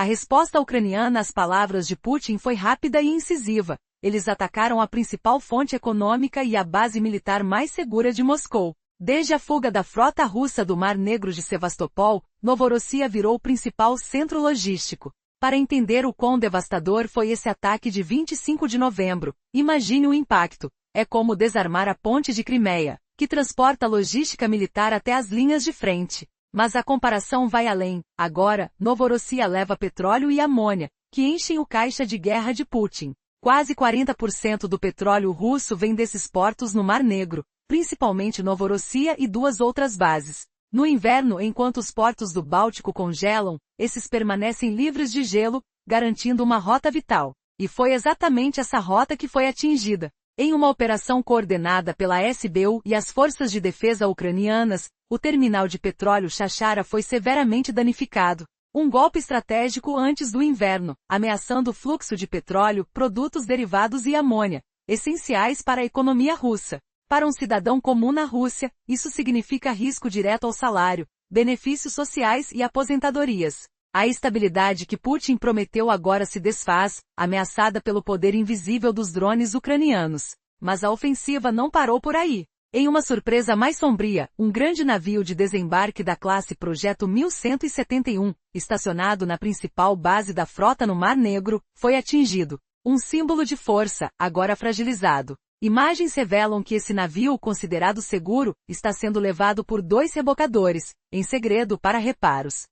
A resposta ucraniana às palavras de Putin foi rápida e incisiva. Eles atacaram a principal fonte econômica e a base militar mais segura de Moscou. Desde a fuga da frota russa do Mar Negro de Sevastopol, Novorossiya virou o principal centro logístico. Para entender o quão devastador foi esse ataque de 25 de novembro, imagine o impacto. É como desarmar a ponte de Crimeia, que transporta logística militar até as linhas de frente. Mas a comparação vai além. Agora, Novorossiya leva petróleo e amônia, que enchem o caixa de guerra de Putin. Quase 40% do petróleo russo vem desses portos no Mar Negro, principalmente Novorossiya e duas outras bases. No inverno, enquanto os portos do Báltico congelam, esses permanecem livres de gelo, garantindo uma rota vital. E foi exatamente essa rota que foi atingida. Em uma operação coordenada pela SBU e as forças de defesa ucranianas, o terminal de petróleo Chachara foi severamente danificado. Um golpe estratégico antes do inverno, ameaçando o fluxo de petróleo, produtos derivados e amônia, essenciais para a economia russa. Para um cidadão comum na Rússia, isso significa risco direto ao salário, benefícios sociais e aposentadorias. A estabilidade que Putin prometeu agora se desfaz, ameaçada pelo poder invisível dos drones ucranianos. Mas a ofensiva não parou por aí. Em uma surpresa mais sombria, um grande navio de desembarque da classe Projeto 1171, estacionado na principal base da frota no Mar Negro, foi atingido. Um símbolo de força, agora fragilizado. Imagens revelam que esse navio, considerado seguro, está sendo levado por 2 rebocadores, em segredo para reparos.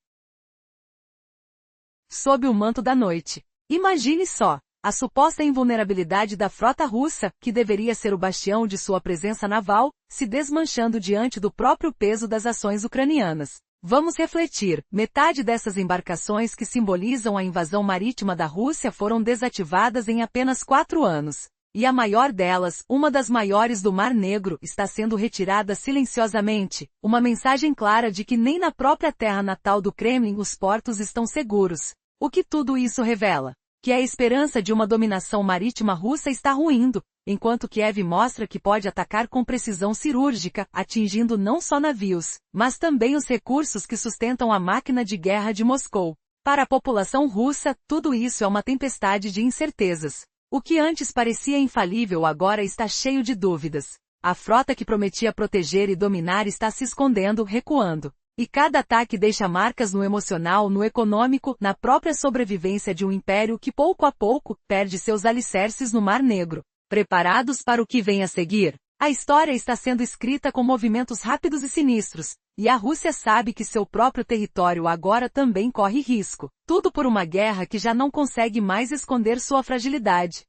Sob o manto da noite. Imagine só, a suposta invulnerabilidade da frota russa, que deveria ser o bastião de sua presença naval, se desmanchando diante do próprio peso das ações ucranianas. Vamos refletir, metade dessas embarcações que simbolizam a invasão marítima da Rússia foram desativadas em apenas 4 anos. E a maior delas, uma das maiores do Mar Negro, está sendo retirada silenciosamente, uma mensagem clara de que nem na própria terra natal do Kremlin os portos estão seguros. O que tudo isso revela? Que a esperança de uma dominação marítima russa está ruindo, enquanto Kiev mostra que pode atacar com precisão cirúrgica, atingindo não só navios, mas também os recursos que sustentam a máquina de guerra de Moscou. Para a população russa, tudo isso é uma tempestade de incertezas. O que antes parecia infalível agora está cheio de dúvidas. A frota que prometia proteger e dominar está se escondendo, recuando. E cada ataque deixa marcas no emocional, no econômico, na própria sobrevivência de um império que pouco a pouco perde seus alicerces no Mar Negro. Preparados para o que vem a seguir? A história está sendo escrita com movimentos rápidos e sinistros, e a Rússia sabe que seu próprio território agora também corre risco. Tudo por uma guerra que já não consegue mais esconder sua fragilidade.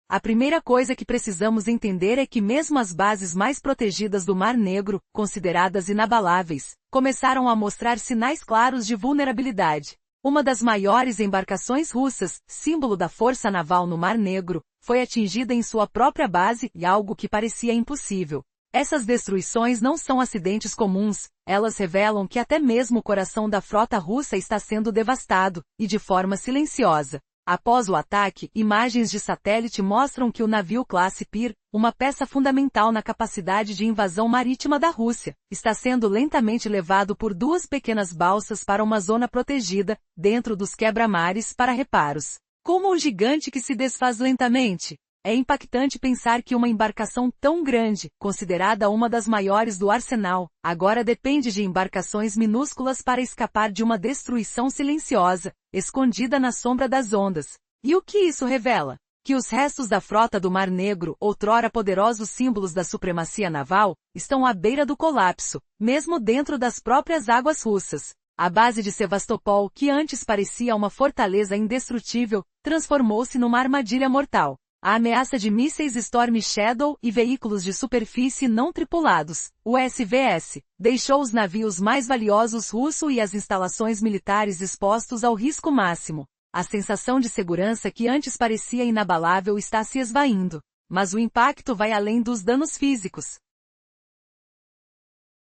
A primeira coisa que precisamos entender é que mesmo as bases mais protegidas do Mar Negro, consideradas inabaláveis, começaram a mostrar sinais claros de vulnerabilidade. Uma das maiores embarcações russas, símbolo da força naval no Mar Negro, foi atingida em sua própria base, e algo que parecia impossível. Essas destruições não são acidentes comuns, elas revelam que até mesmo o coração da frota russa está sendo devastado, e de forma silenciosa. Após o ataque, imagens de satélite mostram que o navio classe Pir, uma peça fundamental na capacidade de invasão marítima da Rússia, está sendo lentamente levado por 2 pequenas balsas para uma zona protegida, dentro dos quebra-mares para reparos. Como um gigante que se desfaz lentamente. É impactante pensar que uma embarcação tão grande, considerada uma das maiores do arsenal, agora depende de embarcações minúsculas para escapar de uma destruição silenciosa, escondida na sombra das ondas. E o que isso revela? Que os restos da frota do Mar Negro, outrora poderosos símbolos da supremacia naval, estão à beira do colapso, mesmo dentro das próprias águas russas. A base de Sevastopol, que antes parecia uma fortaleza indestrutível, transformou-se numa armadilha mortal. A ameaça de mísseis Storm Shadow e veículos de superfície não tripulados, o SVS, deixou os navios mais valiosos russos e as instalações militares expostos ao risco máximo. A sensação de segurança que antes parecia inabalável está se esvaindo, mas o impacto vai além dos danos físicos.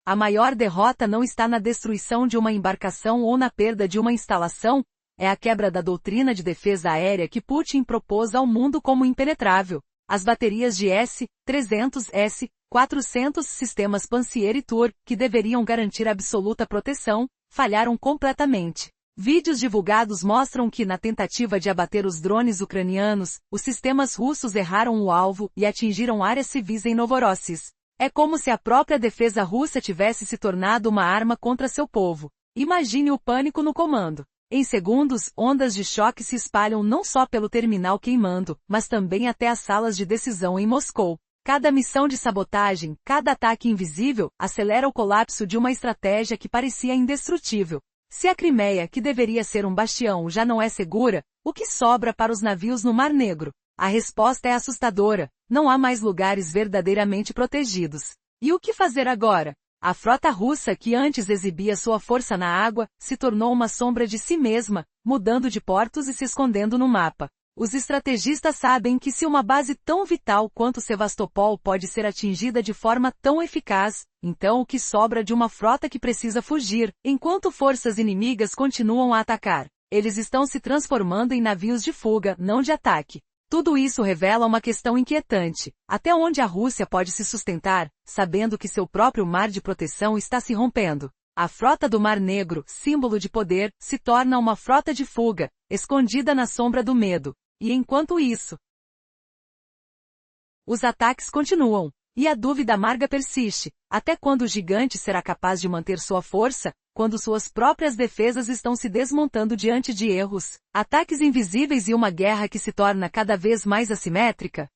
A maior derrota não está na destruição de uma embarcação ou na perda de uma instalação, é a quebra da doutrina de defesa aérea que Putin propôs ao mundo como impenetrável. As baterias de S-300, S-400 sistemas Pantsir e Tur, que deveriam garantir absoluta proteção, falharam completamente. Vídeos divulgados mostram que, na tentativa de abater os drones ucranianos, os sistemas russos erraram o alvo e atingiram áreas civis em Novorossiysk. É como se a própria defesa russa tivesse se tornado uma arma contra seu povo. Imagine o pânico no comando. Em segundos, ondas de choque se espalham não só pelo terminal queimando, mas também até as salas de decisão em Moscou. Cada missão de sabotagem, cada ataque invisível, acelera o colapso de uma estratégia que parecia indestrutível. Se a Crimeia, que deveria ser um bastião, já não é segura, o que sobra para os navios no Mar Negro? A resposta é assustadora. Não há mais lugares verdadeiramente protegidos. E o que fazer agora? A frota russa, que antes exibia sua força na água, se tornou uma sombra de si mesma, mudando de portos e se escondendo no mapa. Os estrategistas sabem que se uma base tão vital quanto Sevastopol pode ser atingida de forma tão eficaz, então o que sobra de uma frota que precisa fugir, enquanto forças inimigas continuam a atacar? Eles estão se transformando em navios de fuga, não de ataque. Tudo isso revela uma questão inquietante. Até onde a Rússia pode se sustentar, sabendo que seu próprio mar de proteção está se rompendo? A frota do Mar Negro, símbolo de poder, se torna uma frota de fuga, escondida na sombra do medo. E enquanto isso, os ataques continuam. E a dúvida amarga persiste. Até quando o gigante será capaz de manter sua força, quando suas próprias defesas estão se desmontando diante de erros, ataques invisíveis e uma guerra que se torna cada vez mais assimétrica?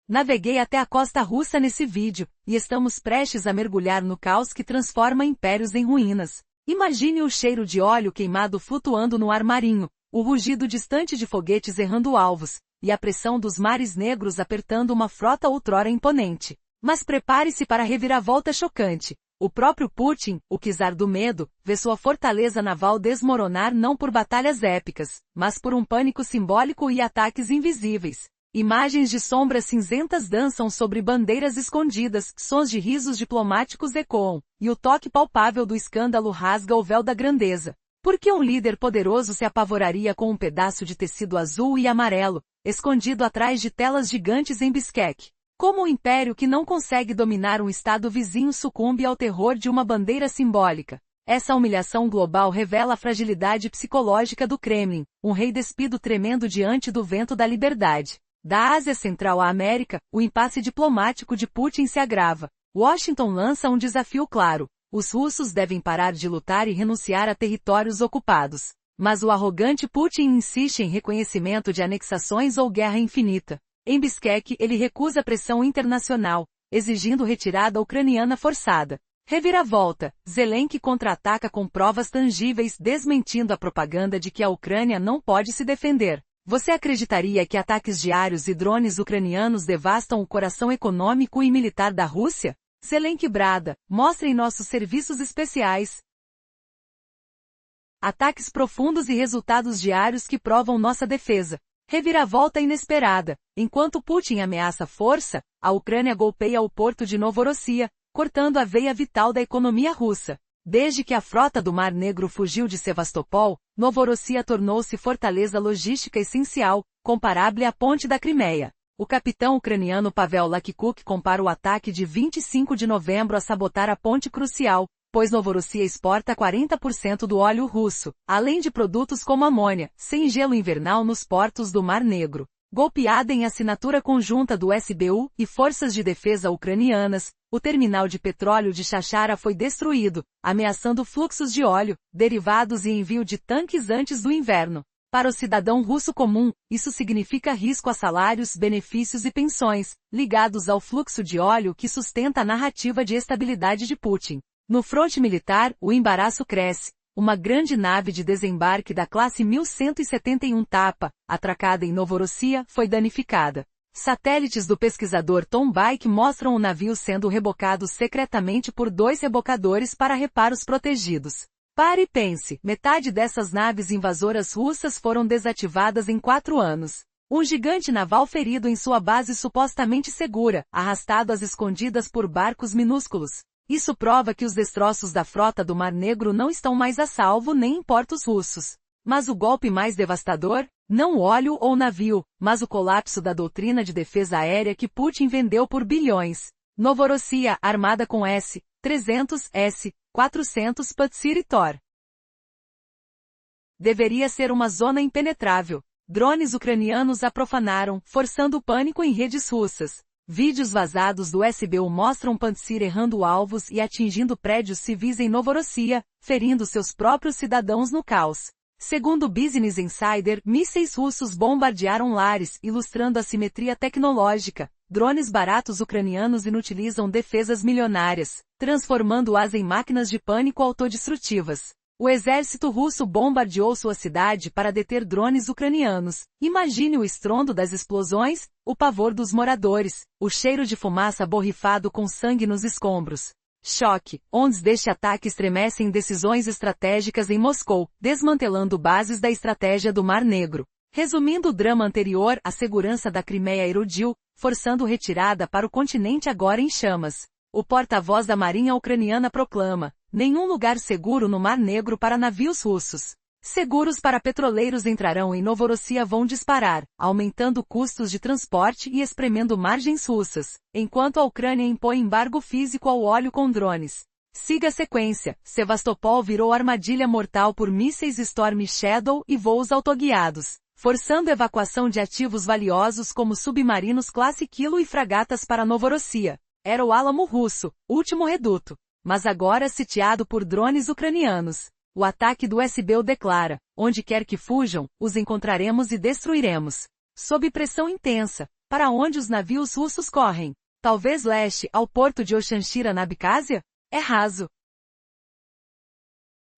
Naveguei até a costa russa nesse vídeo, e estamos prestes a mergulhar no caos que transforma impérios em ruínas. Imagine o cheiro de óleo queimado flutuando no ar marinho, o rugido distante de foguetes errando alvos, e a pressão dos mares negros apertando uma frota outrora imponente. Mas prepare-se para a reviravolta chocante. O próprio Putin, o czar do medo, vê sua fortaleza naval desmoronar não por batalhas épicas, mas por um pânico simbólico e ataques invisíveis. Imagens de sombras cinzentas dançam sobre bandeiras escondidas, sons de risos diplomáticos ecoam, e o toque palpável do escândalo rasga o véu da grandeza. Por que um líder poderoso se apavoraria com um pedaço de tecido azul e amarelo, escondido atrás de telas gigantes em Bishkek? Como um império que não consegue dominar um estado vizinho sucumbe ao terror de uma bandeira simbólica? Essa humilhação global revela a fragilidade psicológica do Kremlin, um rei despido tremendo diante do vento da liberdade. Da Ásia Central à América, o impasse diplomático de Putin se agrava. Washington lança um desafio claro. Os russos devem parar de lutar e renunciar a territórios ocupados. Mas o arrogante Putin insiste em reconhecimento de anexações ou guerra infinita. Em Bishkek, ele recusa pressão internacional, exigindo retirada ucraniana forçada. Reviravolta, Zelensky contra-ataca com provas tangíveis desmentindo a propaganda de que a Ucrânia não pode se defender. Você acreditaria que ataques diários e drones ucranianos devastam o coração econômico e militar da Rússia? Zelensky brada, mostrem nossos serviços especiais. Ataques profundos e resultados diários que provam nossa defesa. Reviravolta inesperada. Enquanto Putin ameaça força, a Ucrânia golpeia o porto de Novorossiysk, cortando a veia vital da economia russa. Desde que a frota do Mar Negro fugiu de Sevastopol, Novorossiysk tornou-se fortaleza logística essencial, comparável à ponte da Crimeia. O capitão ucraniano Pavel Lakikuk compara o ataque de 25 de novembro a sabotar a ponte crucial, pois Novorossiysk exporta 40% do óleo russo, além de produtos como amônia, sem gelo invernal nos portos do Mar Negro. Golpeada em assinatura conjunta do SBU e forças de defesa ucranianas, o terminal de petróleo de Chachara foi destruído, ameaçando fluxos de óleo, derivados e envio de tanques antes do inverno. Para o cidadão russo comum, isso significa risco a salários, benefícios e pensões, ligados ao fluxo de óleo que sustenta a narrativa de estabilidade de Putin. No fronte militar, o embaraço cresce. Uma grande nave de desembarque da classe 1171 Tapa, atracada em Novorossiysk, foi danificada. Satélites do pesquisador Tom Baik mostram o navio sendo rebocado secretamente por 2 rebocadores para reparos protegidos. Pare e pense, metade dessas naves invasoras russas foram desativadas em 4 anos. Um gigante naval ferido em sua base supostamente segura, arrastado às escondidas por barcos minúsculos. Isso prova que os destroços da frota do Mar Negro não estão mais a salvo nem em portos russos. Mas o golpe mais devastador? Não o óleo ou navio, mas o colapso da doutrina de defesa aérea que Putin vendeu por bilhões. Novorossiysk, armada com S-300, S-400 Patsir e Tor. Deveria ser uma zona impenetrável. Drones ucranianos a profanaram, forçando o pânico em redes russas. Vídeos vazados do SBU mostram Pantsir errando alvos e atingindo prédios civis em Novorossia, ferindo seus próprios cidadãos no caos. Segundo o Business Insider, mísseis russos bombardearam lares, ilustrando a simetria tecnológica. Drones baratos ucranianos inutilizam defesas milionárias, transformando-as em máquinas de pânico autodestrutivas. O exército russo bombardeou sua cidade para deter drones ucranianos. Imagine o estrondo das explosões, o pavor dos moradores, o cheiro de fumaça borrifado com sangue nos escombros. Choque. Ondas deste ataque estremecem decisões estratégicas em Moscou, desmantelando bases da estratégia do Mar Negro. Resumindo o drama anterior, a segurança da Crimeia erodiu, forçando retirada para o continente agora em chamas. O porta-voz da Marinha ucraniana proclama: nenhum lugar seguro no Mar Negro para navios russos. Seguros para petroleiros entrarão em Novorossia vão disparar, aumentando custos de transporte e espremendo margens russas, enquanto a Ucrânia impõe embargo físico ao óleo com drones. Siga a sequência. Sevastopol virou armadilha mortal por mísseis Storm Shadow e voos autoguiados, forçando evacuação de ativos valiosos como submarinos classe Kilo e fragatas para Novorossia. Era o Álamo russo, último reduto, mas agora sitiado por drones ucranianos. O ataque do SBU declara: onde quer que fujam, os encontraremos e destruiremos. Sob pressão intensa, para onde os navios russos correm? Talvez leste, ao porto de Oxanchira na Abcásia? É raso,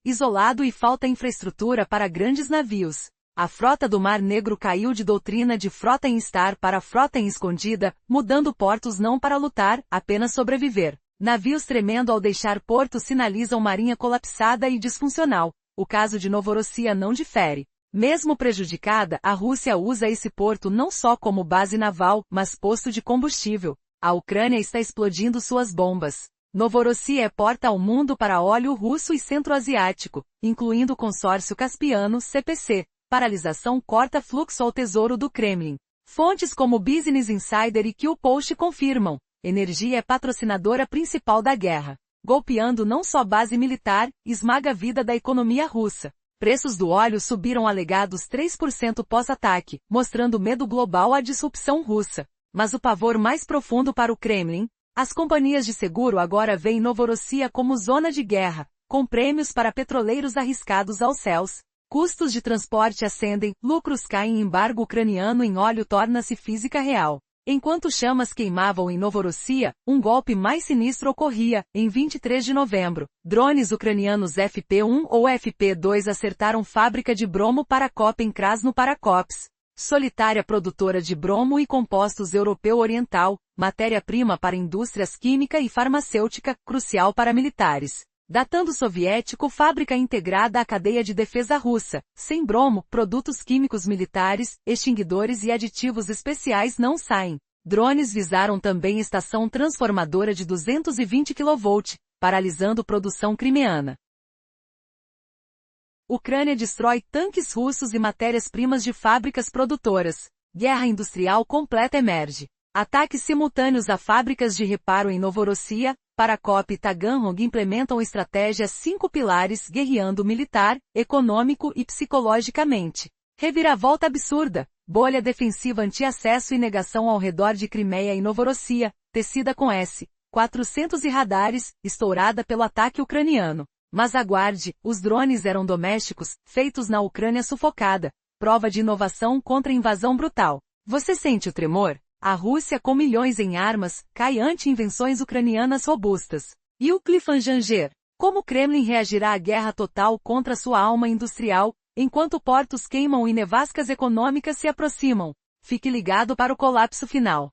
isolado e falta infraestrutura para grandes navios. A frota do Mar Negro caiu de doutrina de frota em estar para frota em escondida, mudando portos não para lutar, apenas sobreviver. Navios tremendo ao deixar porto sinalizam marinha colapsada e disfuncional. O caso de Novorossia não difere. Mesmo prejudicada, a Rússia usa esse porto não só como base naval, mas posto de combustível. A Ucrânia está explodindo suas bombas. Novorossia é porta ao mundo para óleo russo e centro-asiático, incluindo o consórcio Caspiano, CPC. Paralisação corta fluxo ao tesouro do Kremlin. Fontes como Business Insider e QPost confirmam. Energia é patrocinadora principal da guerra. Golpeando não só base militar, esmaga a vida da economia russa. Preços do óleo subiram alegados 3% pós-ataque, mostrando medo global à disrupção russa. Mas o pavor mais profundo para o Kremlin? As companhias de seguro agora veem Novorossia como zona de guerra, com prêmios para petroleiros arriscados aos céus. Custos de transporte ascendem, lucros caem e embargo ucraniano em óleo torna-se física real. Enquanto chamas queimavam em Novorossia, um golpe mais sinistro ocorria. Em 23 de novembro, drones ucranianos FP-1 ou FP-2 acertaram fábrica de bromo Paracop em Krasno-Parakops, solitária produtora de bromo e compostos europeu-oriental, matéria-prima para indústrias química e farmacêutica, crucial para militares. Datando soviético, fábrica integrada à cadeia de defesa russa. Sem bromo, produtos químicos militares, extinguidores e aditivos especiais não saem. Drones visaram também estação transformadora de 220 kV, paralisando produção crimeana. Ucrânia destrói tanques russos e matérias-primas de fábricas produtoras. Guerra industrial completa emerge. Ataques simultâneos a fábricas de reparo em Novorossia, Paracop e Taganrog implementam estratégias 5 pilares guerreando militar, econômico e psicologicamente. Reviravolta absurda. Bolha defensiva anti-acesso e negação ao redor de Crimeia e Novorossia, tecida com S-400 e radares, estourada pelo ataque ucraniano. Mas aguarde, os drones eram domésticos, feitos na Ucrânia sufocada. Prova de inovação contra invasão brutal. Você sente o tremor? A Rússia com milhões em armas, cai ante invenções ucranianas robustas. E o cliffhanger? Como o Kremlin reagirá à guerra total contra sua alma industrial, enquanto portos queimam e nevascas econômicas se aproximam? Fique ligado para o colapso final.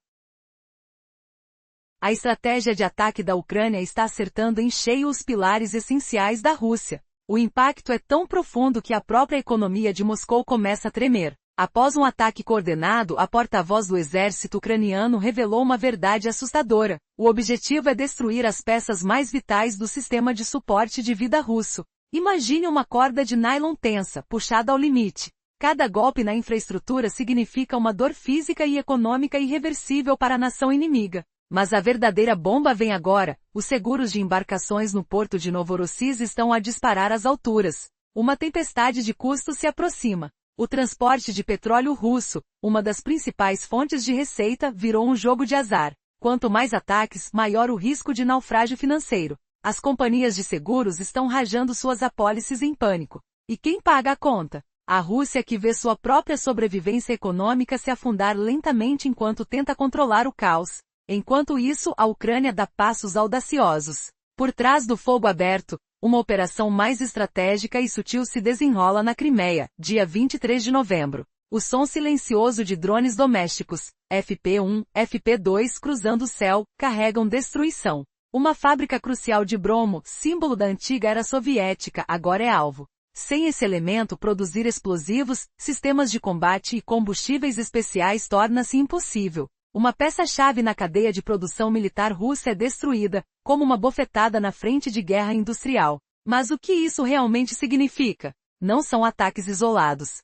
A estratégia de ataque da Ucrânia está acertando em cheio os pilares essenciais da Rússia. O impacto é tão profundo que a própria economia de Moscou começa a tremer. Após um ataque coordenado, a porta-voz do exército ucraniano revelou uma verdade assustadora. O objetivo é destruir as peças mais vitais do sistema de suporte de vida russo. Imagine uma corda de nylon tensa, puxada ao limite. Cada golpe na infraestrutura significa uma dor física e econômica irreversível para a nação inimiga. Mas a verdadeira bomba vem agora. Os seguros de embarcações no porto de Novorossiysk estão a disparar às alturas. Uma tempestade de custos se aproxima. O transporte de petróleo russo, uma das principais fontes de receita, virou um jogo de azar. Quanto mais ataques, maior o risco de naufrágio financeiro. As companhias de seguros estão rajando suas apólices em pânico. E quem paga a conta? A Rússia, que vê sua própria sobrevivência econômica se afundar lentamente enquanto tenta controlar o caos. Enquanto isso, a Ucrânia dá passos audaciosos. Por trás do fogo aberto, uma operação mais estratégica e sutil se desenrola na Crimeia, dia 23 de novembro. O som silencioso de drones domésticos, FP-1, FP-2 cruzando o céu, carregam destruição. Uma fábrica crucial de bromo, símbolo da antiga era soviética, agora é alvo. Sem esse elemento, produzir explosivos, sistemas de combate e combustíveis especiais torna-se impossível. Uma peça-chave na cadeia de produção militar russa é destruída, como uma bofetada na frente de guerra industrial. Mas o que isso realmente significa? Não são ataques isolados.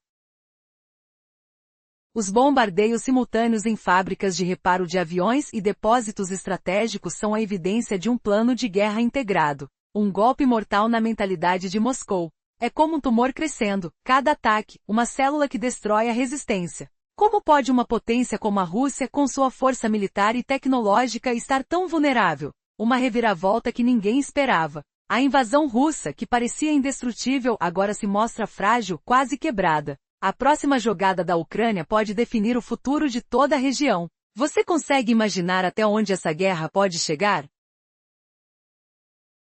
Os bombardeios simultâneos em fábricas de reparo de aviões e depósitos estratégicos são a evidência de um plano de guerra integrado. Um golpe mortal na mentalidade de Moscou. É como um tumor crescendo, cada ataque, uma célula que destrói a resistência. Como pode uma potência como a Rússia, com sua força militar e tecnológica, estar tão vulnerável? Uma reviravolta que ninguém esperava. A invasão russa, que parecia indestrutível, agora se mostra frágil, quase quebrada. A próxima jogada da Ucrânia pode definir o futuro de toda a região. Você consegue imaginar até onde essa guerra pode chegar?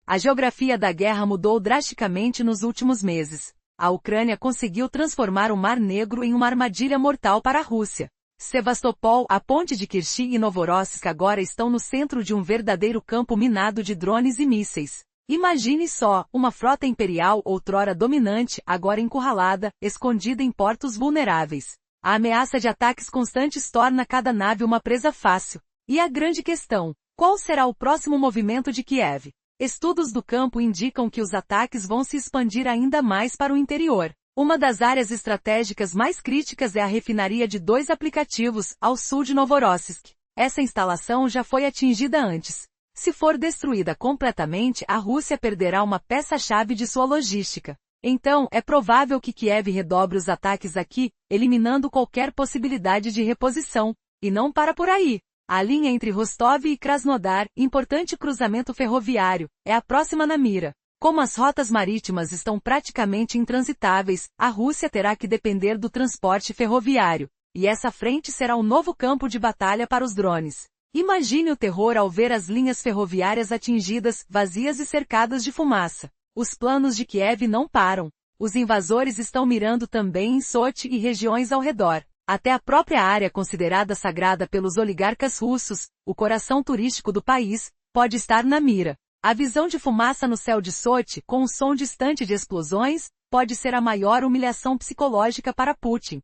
A geografia da guerra mudou drasticamente nos últimos meses. A Ucrânia conseguiu transformar o Mar Negro em uma armadilha mortal para a Rússia. Sevastopol, a ponte de Kerch e Novorossiysk agora estão no centro de um verdadeiro campo minado de drones e mísseis. Imagine só, uma frota imperial outrora dominante, agora encurralada, escondida em portos vulneráveis. A ameaça de ataques constantes torna cada nave uma presa fácil. E a grande questão: qual será o próximo movimento de Kiev? Estudos do campo indicam que os ataques vão se expandir ainda mais para o interior. Uma das áreas estratégicas mais críticas é a refinaria de 2 aplicativos, ao sul de Novorossiysk. Essa instalação já foi atingida antes. Se for destruída completamente, a Rússia perderá uma peça-chave de sua logística. Então, é provável que Kiev redobre os ataques aqui, eliminando qualquer possibilidade de reposição. E não para por aí. A linha entre Rostov e Krasnodar, importante cruzamento ferroviário, é a próxima na mira. Como as rotas marítimas estão praticamente intransitáveis, a Rússia terá que depender do transporte ferroviário. E essa frente será um novo campo de batalha para os drones. Imagine o terror ao ver as linhas ferroviárias atingidas, vazias e cercadas de fumaça. Os planos de Kiev não param. Os invasores estão mirando também em Sochi e regiões ao redor. Até a própria área considerada sagrada pelos oligarcas russos, o coração turístico do país, pode estar na mira. A visão de fumaça no céu de Sochi, com um som distante de explosões, pode ser a maior humilhação psicológica para Putin.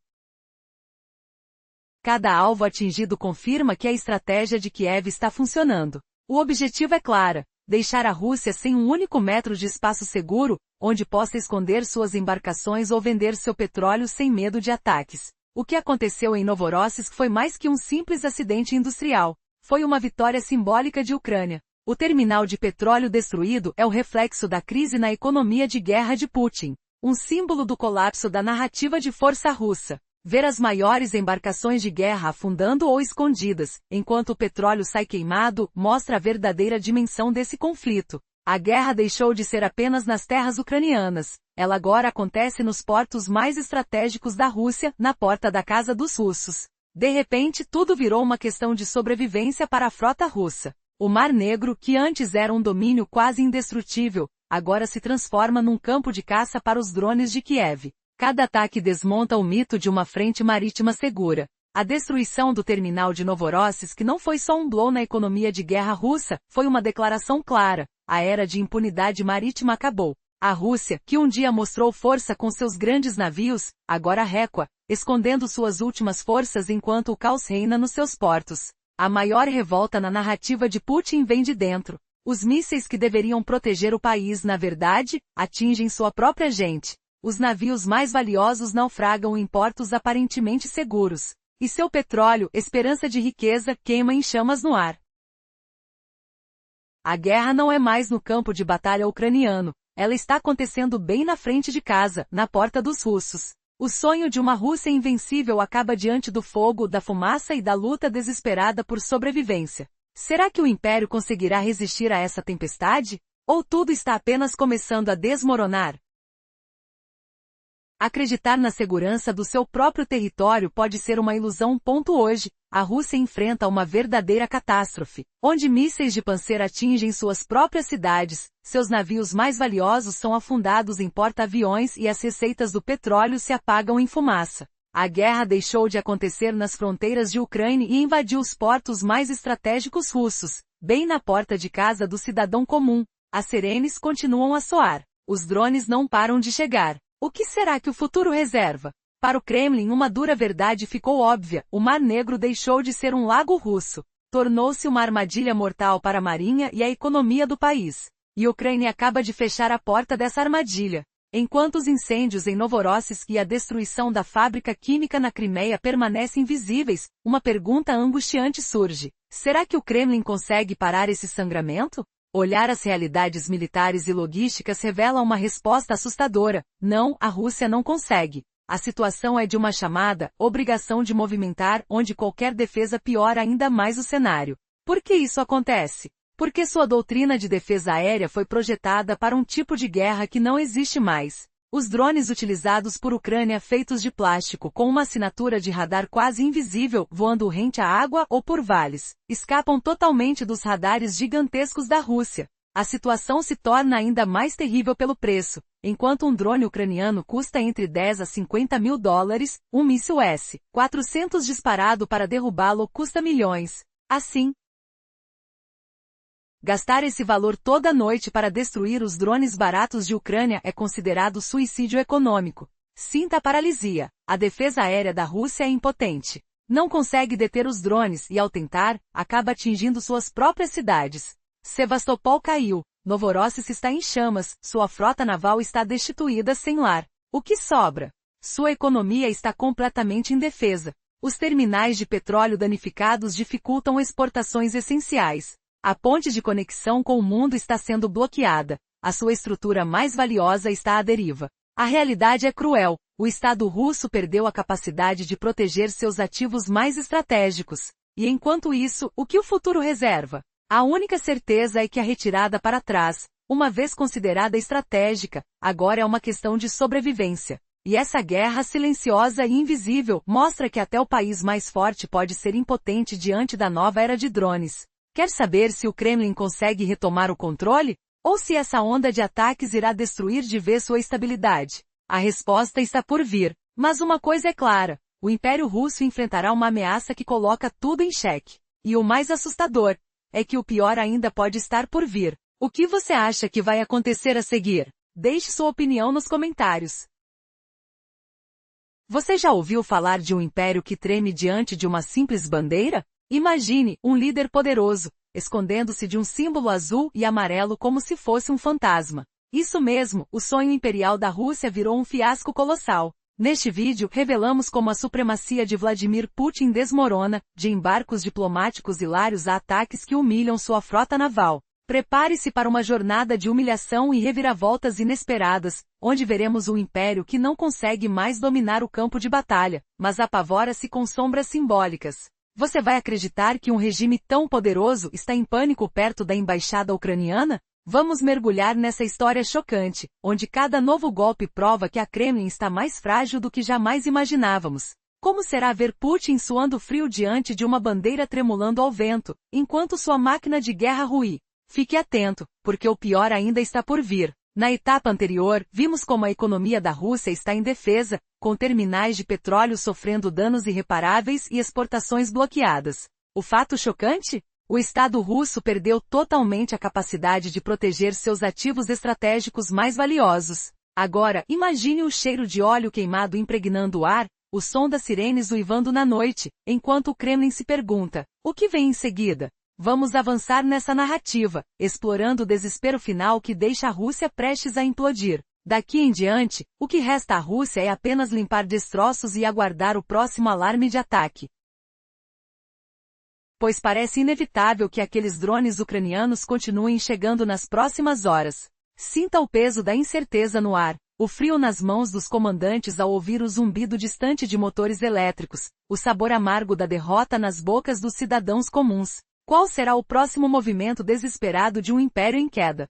Cada alvo atingido confirma que a estratégia de Kiev está funcionando. O objetivo é claro: deixar a Rússia sem um único metro de espaço seguro, onde possa esconder suas embarcações ou vender seu petróleo sem medo de ataques. O que aconteceu em Novorossiysk foi mais que um simples acidente industrial. Foi uma vitória simbólica de Ucrânia. O terminal de petróleo destruído é o reflexo da crise na economia de guerra de Putin. Um símbolo do colapso da narrativa de força russa. Ver as maiores embarcações de guerra afundando ou escondidas, enquanto o petróleo sai queimado, mostra a verdadeira dimensão desse conflito. A guerra deixou de ser apenas nas terras ucranianas. Ela agora acontece nos portos mais estratégicos da Rússia, na porta da casa dos russos. De repente, tudo virou uma questão de sobrevivência para a frota russa. O Mar Negro, que antes era um domínio quase indestrutível, agora se transforma num campo de caça para os drones de Kiev. Cada ataque desmonta o mito de uma frente marítima segura. A destruição do terminal de Novorossiysk não foi só um blow na economia de guerra russa, foi uma declaração clara: a era de impunidade marítima acabou. A Rússia, que um dia mostrou força com seus grandes navios, agora recua, escondendo suas últimas forças enquanto o caos reina nos seus portos. A maior revolta na narrativa de Putin vem de dentro. Os mísseis que deveriam proteger o país, na verdade, atingem sua própria gente. Os navios mais valiosos naufragam em portos aparentemente seguros. E seu petróleo, esperança de riqueza, queima em chamas no ar. A guerra não é mais no campo de batalha ucraniano, ela está acontecendo bem na frente de casa, na porta dos russos. O sonho de uma Rússia invencível acaba diante do fogo, da fumaça e da luta desesperada por sobrevivência. Será que o Império conseguirá resistir a essa tempestade? Ou tudo está apenas começando a desmoronar? Acreditar na segurança do seu próprio território pode ser uma ilusão. Hoje, a Rússia enfrenta uma verdadeira catástrofe, onde mísseis de Panzer atingem suas próprias cidades, seus navios mais valiosos são afundados em porta-aviões e as receitas do petróleo se apagam em fumaça. A guerra deixou de acontecer nas fronteiras de Ucrânia e invadiu os portos mais estratégicos russos, bem na porta de casa do cidadão comum. As sirenes continuam a soar. Os drones não param de chegar. O que será que o futuro reserva? Para o Kremlin, uma dura verdade ficou óbvia: o Mar Negro deixou de ser um lago russo. Tornou-se uma armadilha mortal para a marinha e a economia do país. E a Ucrânia acaba de fechar a porta dessa armadilha. Enquanto os incêndios em Novorossiysk e a destruição da fábrica química na Crimeia permanecem visíveis, uma pergunta angustiante surge: será que o Kremlin consegue parar esse sangramento? Olhar as realidades militares e logísticas revela uma resposta assustadora: não, a Rússia não consegue. A situação é de uma chamada obrigação de movimentar, onde qualquer defesa piora ainda mais o cenário. Por que isso acontece? Porque sua doutrina de defesa aérea foi projetada para um tipo de guerra que não existe mais. Os drones utilizados por Ucrânia feitos de plástico com uma assinatura de radar quase invisível, voando rente à água ou por vales, escapam totalmente dos radares gigantescos da Rússia. A situação se torna ainda mais terrível pelo preço. Enquanto um drone ucraniano custa entre 10 a 50 mil dólares, um míssil S-400 disparado para derrubá-lo custa milhões. Assim, gastar esse valor toda noite para destruir os drones baratos de Ucrânia é considerado suicídio econômico. Sinta a paralisia. A defesa aérea da Rússia é impotente. Não consegue deter os drones e, ao tentar, acaba atingindo suas próprias cidades. Sevastopol caiu. Novorossiysk está em chamas. Sua frota naval está destituída sem lar. O que sobra? Sua economia está completamente indefesa. Os terminais de petróleo danificados dificultam exportações essenciais. A ponte de conexão com o mundo está sendo bloqueada. A sua estrutura mais valiosa está à deriva. A realidade é cruel. O Estado russo perdeu a capacidade de proteger seus ativos mais estratégicos. E enquanto isso, o que o futuro reserva? A única certeza é que a retirada para trás, uma vez considerada estratégica, agora é uma questão de sobrevivência. E essa guerra silenciosa e invisível mostra que até o país mais forte pode ser impotente diante da nova era de drones. Quer saber se o Kremlin consegue retomar o controle? Ou se essa onda de ataques irá destruir de vez sua estabilidade? A resposta está por vir. Mas uma coisa é clara: o Império Russo enfrentará uma ameaça que coloca tudo em xeque. E o mais assustador é que o pior ainda pode estar por vir. O que você acha que vai acontecer a seguir? Deixe sua opinião nos comentários. Você já ouviu falar de um império que treme diante de uma simples bandeira? Imagine um líder poderoso, escondendo-se de um símbolo azul e amarelo como se fosse um fantasma. Isso mesmo, o sonho imperial da Rússia virou um fiasco colossal. Neste vídeo, revelamos como a supremacia de Vladimir Putin desmorona, de embarcos diplomáticos hilários a ataques que humilham sua frota naval. Prepare-se para uma jornada de humilhação e reviravoltas inesperadas, onde veremos um império que não consegue mais dominar o campo de batalha, mas apavora-se com sombras simbólicas. Você vai acreditar que um regime tão poderoso está em pânico perto da embaixada ucraniana? Vamos mergulhar nessa história chocante, onde cada novo golpe prova que a Kremlin está mais frágil do que jamais imaginávamos. Como será ver Putin suando frio diante de uma bandeira tremulando ao vento, enquanto sua máquina de guerra rui? Fique atento, porque o pior ainda está por vir. Na etapa anterior, vimos como a economia da Rússia está indefesa, com terminais de petróleo sofrendo danos irreparáveis e exportações bloqueadas. O fato chocante? O Estado russo perdeu totalmente a capacidade de proteger seus ativos estratégicos mais valiosos. Agora, imagine o cheiro de óleo queimado impregnando o ar, o som das sirenes uivando na noite, enquanto o Kremlin se pergunta: o que vem em seguida? Vamos avançar nessa narrativa, explorando o desespero final que deixa a Rússia prestes a implodir. Daqui em diante, o que resta à Rússia é apenas limpar destroços e aguardar o próximo alarme de ataque. Pois parece inevitável que aqueles drones ucranianos continuem chegando nas próximas horas. Sinta o peso da incerteza no ar, o frio nas mãos dos comandantes ao ouvir o zumbido distante de motores elétricos, o sabor amargo da derrota nas bocas dos cidadãos comuns. Qual será o próximo movimento desesperado de um império em queda?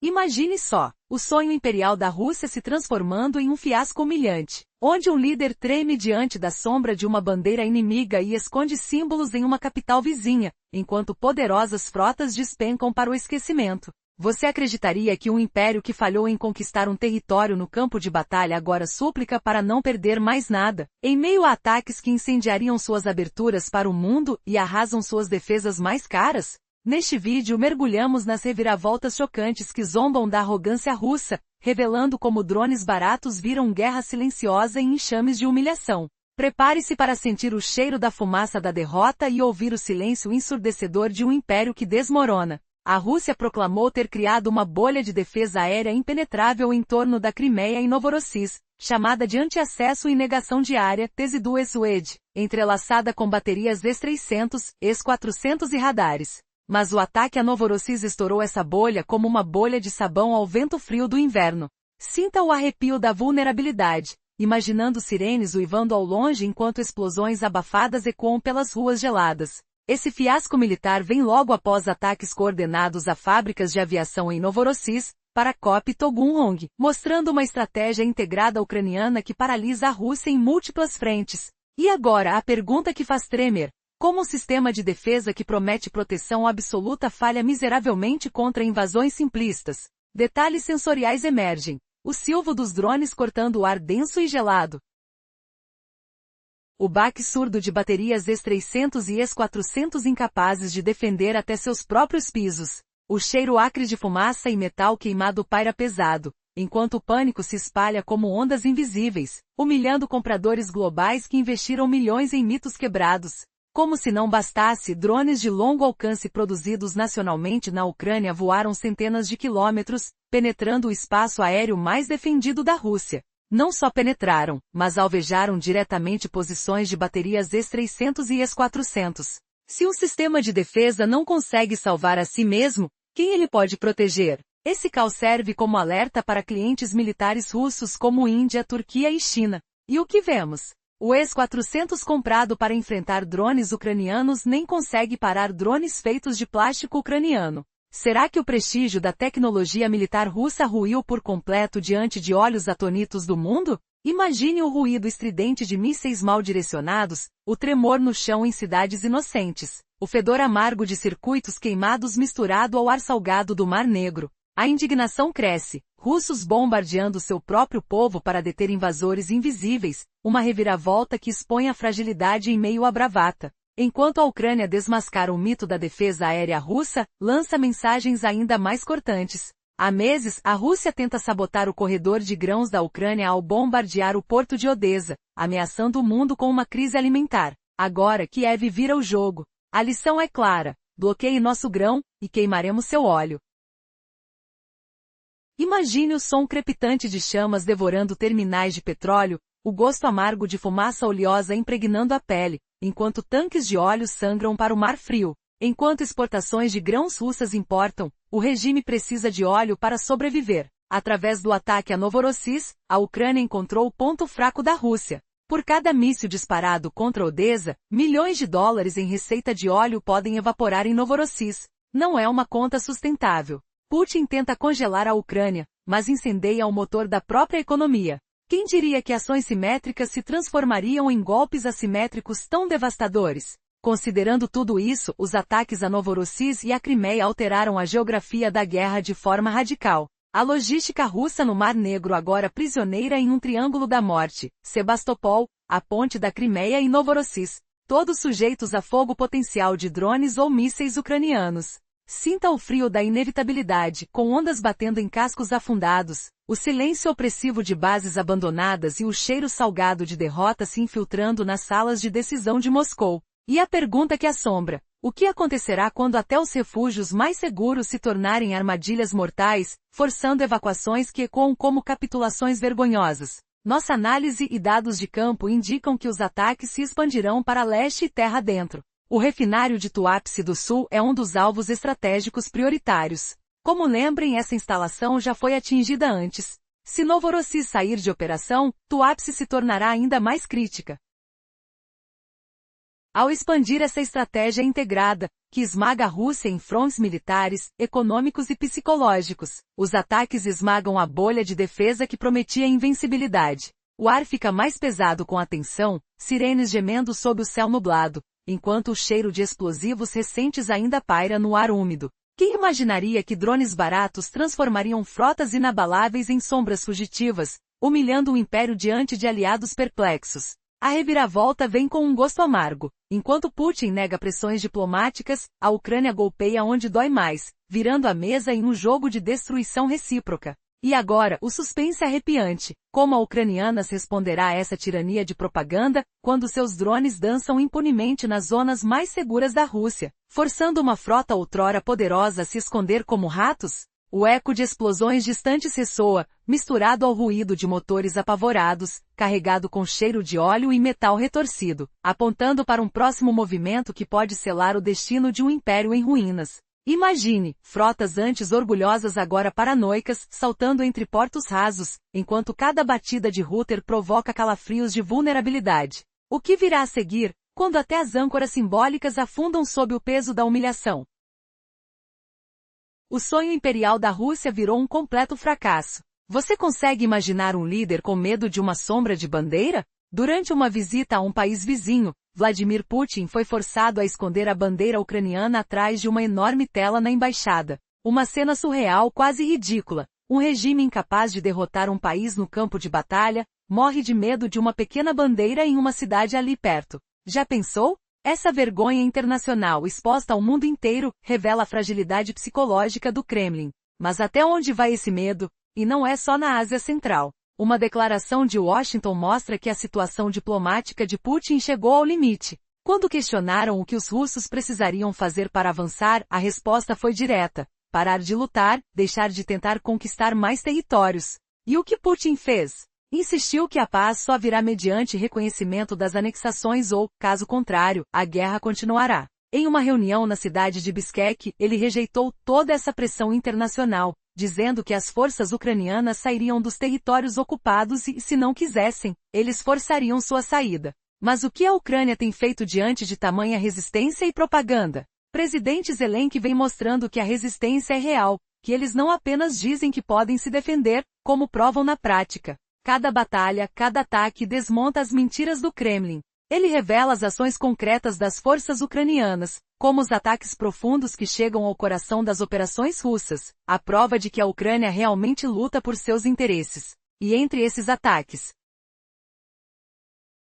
Imagine só, o sonho imperial da Rússia se transformando em um fiasco humilhante, onde um líder treme diante da sombra de uma bandeira inimiga e esconde símbolos em uma capital vizinha, enquanto poderosas frotas despencam para o esquecimento. Você acreditaria que um império que falhou em conquistar um território no campo de batalha agora súplica para não perder mais nada, em meio a ataques que incendiariam suas aberturas para o mundo e arrasam suas defesas mais caras? Neste vídeo mergulhamos nas reviravoltas chocantes que zombam da arrogância russa, revelando como drones baratos viram guerra silenciosa em enxames de humilhação. Prepare-se para sentir o cheiro da fumaça da derrota e ouvir o silêncio ensurdecedor de um império que desmorona. A Rússia proclamou ter criado uma bolha de defesa aérea impenetrável em torno da Crimeia e Novorossiysk, chamada de anti-acesso e negação diária, TES-2-UED, entrelaçada com baterias S-300, S-400 e radares. Mas o ataque a Novorossiysk estourou essa bolha como uma bolha de sabão ao vento frio do inverno. Sinta o arrepio da vulnerabilidade, imaginando sirenes uivando ao longe enquanto explosões abafadas ecoam pelas ruas geladas. Esse fiasco militar vem logo após ataques coordenados a fábricas de aviação em Novorossiysk, Parakop e Togun-Hong, mostrando uma estratégia integrada ucraniana que paralisa a Rússia em múltiplas frentes. E agora a pergunta que faz tremer. Como um sistema de defesa que promete proteção absoluta falha miseravelmente contra invasões simplistas? Detalhes sensoriais emergem. O silvo dos drones cortando o ar denso e gelado. O baque surdo de baterias S-300 e S-400 incapazes de defender até seus próprios pisos. O cheiro acre de fumaça e metal queimado paira pesado, enquanto o pânico se espalha como ondas invisíveis, humilhando compradores globais que investiram milhões em mitos quebrados. Como se não bastasse, drones de longo alcance produzidos nacionalmente na Ucrânia voaram centenas de quilômetros, penetrando o espaço aéreo mais defendido da Rússia. Não só penetraram, mas alvejaram diretamente posições de baterias S-300 e S-400. Se um sistema de defesa não consegue salvar a si mesmo, quem ele pode proteger? Esse caos serve como alerta para clientes militares russos como Índia, Turquia e China. E o que vemos? O S-400 comprado para enfrentar drones ucranianos nem consegue parar drones feitos de plástico ucraniano. Será que o prestígio da tecnologia militar russa ruiu por completo diante de olhos atônitos do mundo? Imagine o ruído estridente de mísseis mal direcionados, o tremor no chão em cidades inocentes, o fedor amargo de circuitos queimados misturado ao ar salgado do Mar Negro. A indignação cresce, russos bombardeando seu próprio povo para deter invasores invisíveis, uma reviravolta que expõe a fragilidade em meio à bravata. Enquanto a Ucrânia desmascara o mito da defesa aérea russa, lança mensagens ainda mais cortantes. Há meses, a Rússia tenta sabotar o corredor de grãos da Ucrânia ao bombardear o porto de Odessa, ameaçando o mundo com uma crise alimentar. Agora, Kiev vira o jogo. A lição é clara: bloqueie nosso grão, e queimaremos seu óleo. Imagine o som crepitante de chamas devorando terminais de petróleo, o gosto amargo de fumaça oleosa impregnando a pele, enquanto tanques de óleo sangram para o Mar Frio. Enquanto exportações de grãos russas importam, o regime precisa de óleo para sobreviver. Através do ataque a Novorossiysk, a Ucrânia encontrou o ponto fraco da Rússia. Por cada míssil disparado contra Odessa, milhões de dólares em receita de óleo podem evaporar em Novorossiysk. Não é uma conta sustentável. Putin tenta congelar a Ucrânia, mas incendeia o motor da própria economia. Quem diria que ações simétricas se transformariam em golpes assimétricos tão devastadores? Considerando tudo isso, os ataques a Novorossiysk e a Crimeia alteraram a geografia da guerra de forma radical. A logística russa no Mar Negro agora prisioneira em um triângulo da morte, Sebastopol, a ponte da Crimeia e Novorossiysk, todos sujeitos a fogo potencial de drones ou mísseis ucranianos. Sinta o frio da inevitabilidade, com ondas batendo em cascos afundados, o silêncio opressivo de bases abandonadas e o cheiro salgado de derrota se infiltrando nas salas de decisão de Moscou. E a pergunta que assombra: o que acontecerá quando até os refúgios mais seguros se tornarem armadilhas mortais, forçando evacuações que ecoam como capitulações vergonhosas? Nossa análise e dados de campo indicam que os ataques se expandirão para leste e terra dentro. O refinário de Tuapse do Sul é um dos alvos estratégicos prioritários. Como lembrem, essa instalação já foi atingida antes. Se Novorossiya sair de operação, Tuapse se tornará ainda mais crítica. Ao expandir essa estratégia integrada, que esmaga a Rússia em frontes militares, econômicos e psicológicos, os ataques esmagam a bolha de defesa que prometia invencibilidade. O ar fica mais pesado com a tensão, sirenes gemendo sob o céu nublado, enquanto o cheiro de explosivos recentes ainda paira no ar úmido. Quem imaginaria que drones baratos transformariam frotas inabaláveis em sombras fugitivas, humilhando o império diante de aliados perplexos? A reviravolta vem com um gosto amargo. Enquanto Putin nega pressões diplomáticas, a Ucrânia golpeia onde dói mais, virando a mesa em um jogo de destruição recíproca. E agora, o suspense arrepiante. Como a ucranianas responderá a essa tirania de propaganda, quando seus drones dançam impunemente nas zonas mais seguras da Rússia, forçando uma frota outrora poderosa a se esconder como ratos? O eco de explosões distantes ressoa, misturado ao ruído de motores apavorados, carregado com cheiro de óleo e metal retorcido, apontando para um próximo movimento que pode selar o destino de um império em ruínas. Imagine, frotas antes orgulhosas agora paranoicas, saltando entre portos rasos, enquanto cada batida de router provoca calafrios de vulnerabilidade. O que virá a seguir, quando até as âncoras simbólicas afundam sob o peso da humilhação? O sonho imperial da Rússia virou um completo fracasso. Você consegue imaginar um líder com medo de uma sombra de bandeira? Durante uma visita a um país vizinho, Vladimir Putin foi forçado a esconder a bandeira ucraniana atrás de uma enorme tela na embaixada. Uma cena surreal, quase ridícula. Um regime incapaz de derrotar um país no campo de batalha, morre de medo de uma pequena bandeira em uma cidade ali perto. Já pensou? Essa vergonha internacional exposta ao mundo inteiro revela a fragilidade psicológica do Kremlin. Mas até onde vai esse medo? E não é só na Ásia Central. Uma declaração de Washington mostra que a situação diplomática de Putin chegou ao limite. Quando questionaram o que os russos precisariam fazer para avançar, a resposta foi direta: parar de lutar, deixar de tentar conquistar mais territórios. E o que Putin fez? Insistiu que a paz só virá mediante reconhecimento das anexações ou, caso contrário, a guerra continuará. Em uma reunião na cidade de Bishkek, ele rejeitou toda essa pressão internacional, dizendo que as forças ucranianas sairiam dos territórios ocupados e, se não quisessem, eles forçariam sua saída. Mas o que a Ucrânia tem feito diante de tamanha resistência e propaganda? Presidente Zelensky vem mostrando que a resistência é real, que eles não apenas dizem que podem se defender, como provam na prática. Cada batalha, cada ataque desmonta as mentiras do Kremlin. Ele revela as ações concretas das forças ucranianas, como os ataques profundos que chegam ao coração das operações russas, a prova de que a Ucrânia realmente luta por seus interesses. E entre esses ataques,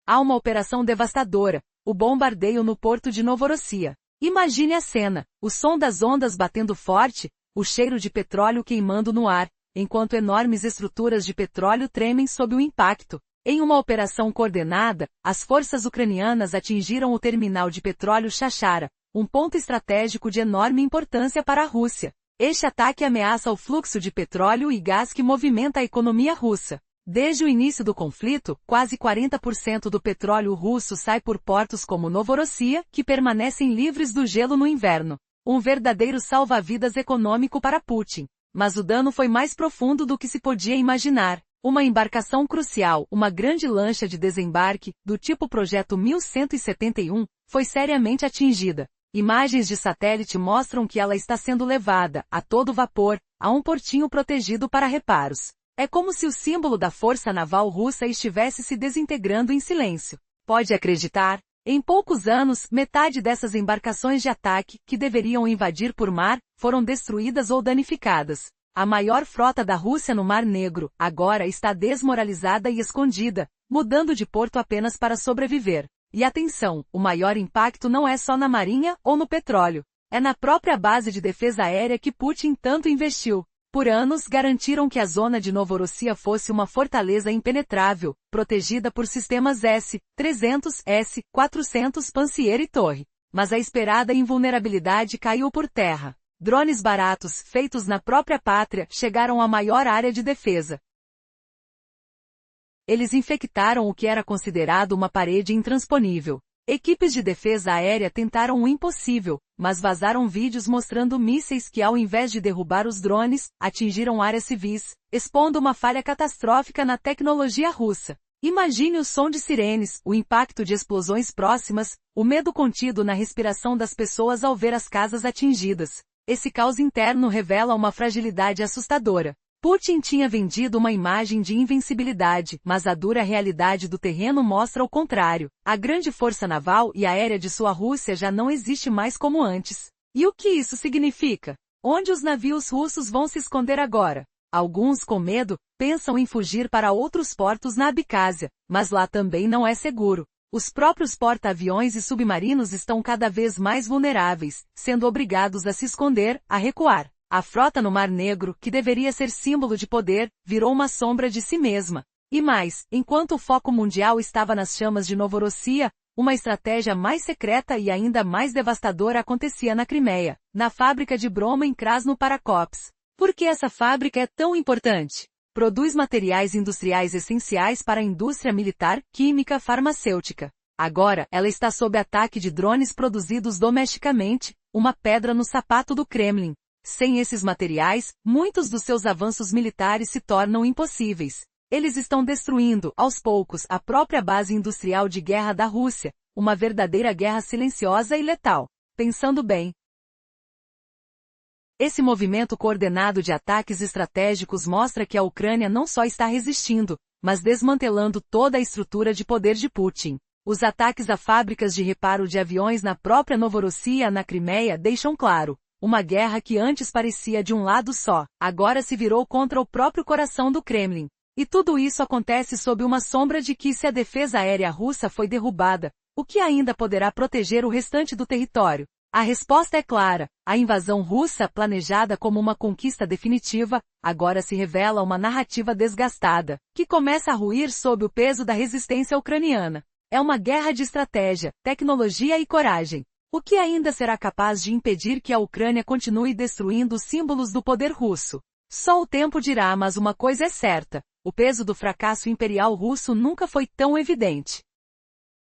há uma operação devastadora, o bombardeio no porto de Novorossiya. Imagine a cena, o som das ondas batendo forte, o cheiro de petróleo queimando no ar, enquanto enormes estruturas de petróleo tremem sob o impacto. Em uma operação coordenada, as forças ucranianas atingiram o terminal de petróleo Chachara, um ponto estratégico de enorme importância para a Rússia. Este ataque ameaça o fluxo de petróleo e gás que movimenta a economia russa. Desde o início do conflito, quase 40% do petróleo russo sai por portos como Novorossiya, que permanecem livres do gelo no inverno. Um verdadeiro salva-vidas econômico para Putin. Mas o dano foi mais profundo do que se podia imaginar. Uma embarcação crucial, uma grande lancha de desembarque, do tipo Projeto 1171, foi seriamente atingida. Imagens de satélite mostram que ela está sendo levada, a todo vapor, a um portinho protegido para reparos. É como se o símbolo da força naval russa estivesse se desintegrando em silêncio. Pode acreditar? Em poucos anos, metade dessas embarcações de ataque, que deveriam invadir por mar, foram destruídas ou danificadas. A maior frota da Rússia no Mar Negro, agora está desmoralizada e escondida, mudando de porto apenas para sobreviver. E atenção, o maior impacto não é só na marinha ou no petróleo. É na própria base de defesa aérea que Putin tanto investiu. Por anos garantiram que a zona de Novorossiya fosse uma fortaleza impenetrável, protegida por sistemas S-300, S-400 Pansier e Torre. Mas a esperada invulnerabilidade caiu por terra. Drones baratos, feitos na própria pátria, chegaram à maior área de defesa. Eles infectaram o que era considerado uma parede intransponível. Equipes de defesa aérea tentaram o impossível, mas vazaram vídeos mostrando mísseis que, ao invés de derrubar os drones, atingiram áreas civis, expondo uma falha catastrófica na tecnologia russa. Imagine o som de sirenes, o impacto de explosões próximas, o medo contido na respiração das pessoas ao ver as casas atingidas. Esse caos interno revela uma fragilidade assustadora. Putin tinha vendido uma imagem de invencibilidade, mas a dura realidade do terreno mostra o contrário. A grande força naval e aérea de sua Rússia já não existe mais como antes. E o que isso significa? Onde os navios russos vão se esconder agora? Alguns, com medo, pensam em fugir para outros portos na Abcásia, mas lá também não é seguro. Os próprios porta-aviões e submarinos estão cada vez mais vulneráveis, sendo obrigados a se esconder, a recuar. A frota no Mar Negro, que deveria ser símbolo de poder, virou uma sombra de si mesma. E mais, enquanto o foco mundial estava nas chamas de Novorossiya, uma estratégia mais secreta e ainda mais devastadora acontecia na Crimeia, na fábrica de Broma em Krasno-Parakops. Por que essa fábrica é tão importante? Produz materiais industriais essenciais para a indústria militar, química, farmacêutica. Agora, ela está sob ataque de drones produzidos domesticamente, uma pedra no sapato do Kremlin. Sem esses materiais, muitos dos seus avanços militares se tornam impossíveis. Eles estão destruindo, aos poucos, a própria base industrial de guerra da Rússia, uma verdadeira guerra silenciosa e letal. Pensando bem, esse movimento coordenado de ataques estratégicos mostra que a Ucrânia não só está resistindo, mas desmantelando toda a estrutura de poder de Putin. Os ataques a fábricas de reparo de aviões na própria Novorossiya, na Crimeia, deixam claro. Uma guerra que antes parecia de um lado só, agora se virou contra o próprio coração do Kremlin. E tudo isso acontece sob uma sombra de que, se a defesa aérea russa foi derrubada, o que ainda poderá proteger o restante do território? A resposta é clara. A invasão russa, planejada como uma conquista definitiva, agora se revela uma narrativa desgastada, que começa a ruir sob o peso da resistência ucraniana. É uma guerra de estratégia, tecnologia e coragem. O que ainda será capaz de impedir que a Ucrânia continue destruindo os símbolos do poder russo? Só o tempo dirá, mas uma coisa é certa: o peso do fracasso imperial russo nunca foi tão evidente.